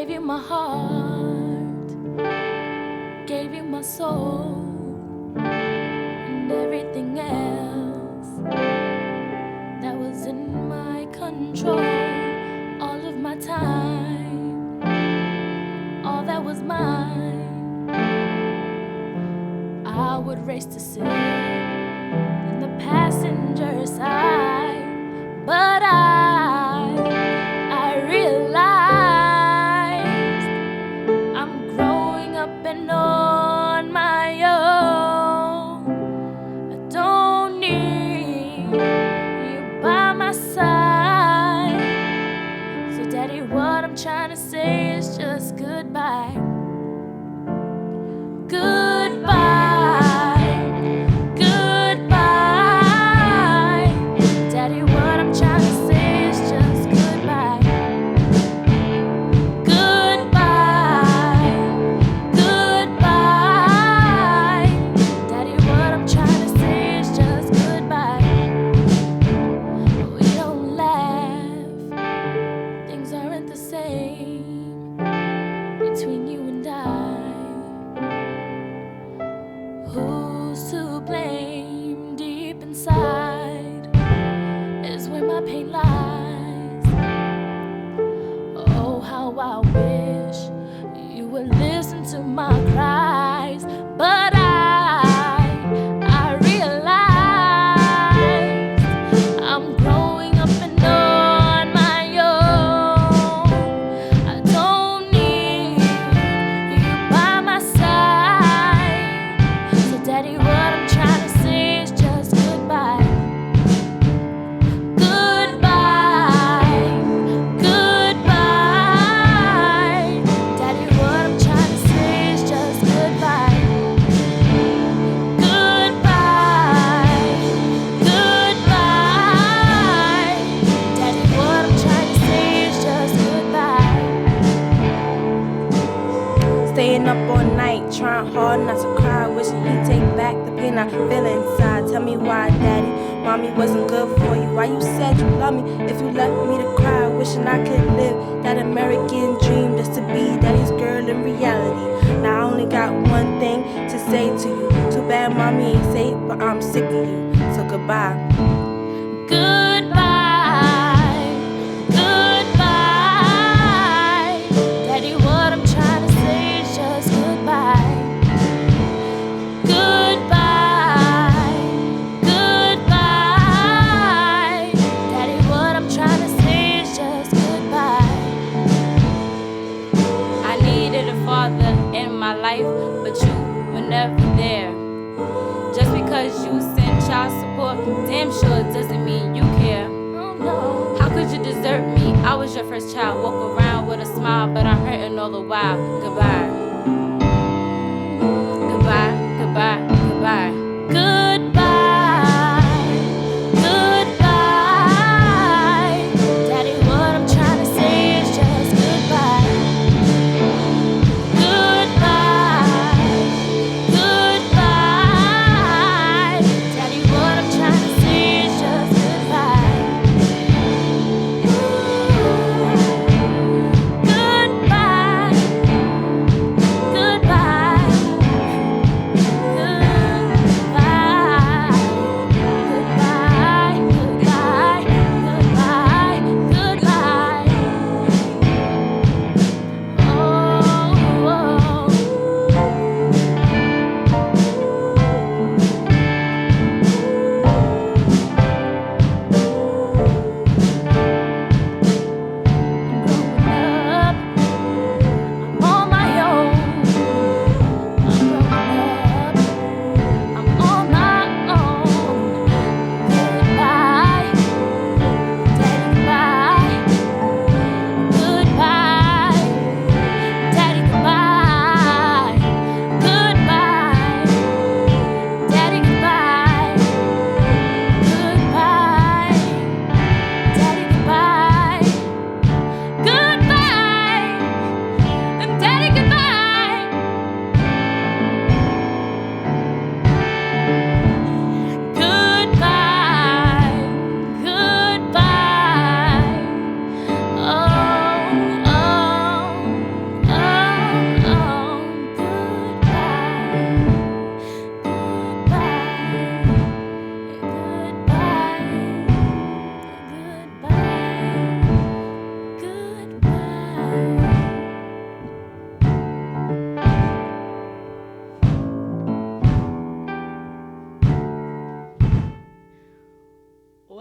Gave you my heart, gave you my soul, and everything else that was in my control. All of my time, all that was mine, I would race to sit in the passenger side, but I realized I'm growing up and on my own. I don't need you by my side. So daddy, what I'm trying to say is just goodbye. Goodbye, goodbye. Daddy, what I'm trying to say is just goodbye. Goodbye, goodbye. Daddy, what I'm trying to say is just goodbye. We don't laugh, things aren't the same between you and I. Who's to blame? Deep inside is where my pain lies. Oh, how I wish you would listen to my cries. But I realize I'm growing up and on my own. I don't need you by my side. So daddy, what I'm trying to say is just goodbye. Goodbye, goodbye. Daddy, what I'm trying to say is just goodbye. Goodbye, goodbye. Daddy, what I'm trying to say is just goodbye. Staying up all night, trying hard not to cry, wishing he'd take back the pain I feel inside. Tell me why, daddy, mommy wasn't good for you. Why you said you love me if you left me to cry, wishing I could live that American dream just to be daddy's girl in reality. Now I only got one thing to say to you. Too bad mommy ain't safe, but I'm sick of you. So goodbye. Goodbye, goodbye. Daddy, what I'm trying to say is just goodbye. Goodbye, goodbye. Daddy, what I'm trying to say is just goodbye. I needed a father in my life, but you were never there. Just because you send child support, damn sure doesn't mean you care. Oh no. How could you desert me? I was your first child. Walk around with a smile, but I'm hurting all the while. Goodbye. Goodbye, goodbye, goodbye. Goodbye, goodbye. Daddy, what I'm trying to say is just goodbye. Goodbye, goodbye. Daddy, what I'm trying to say is just goodbye. Goodbye,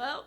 Well.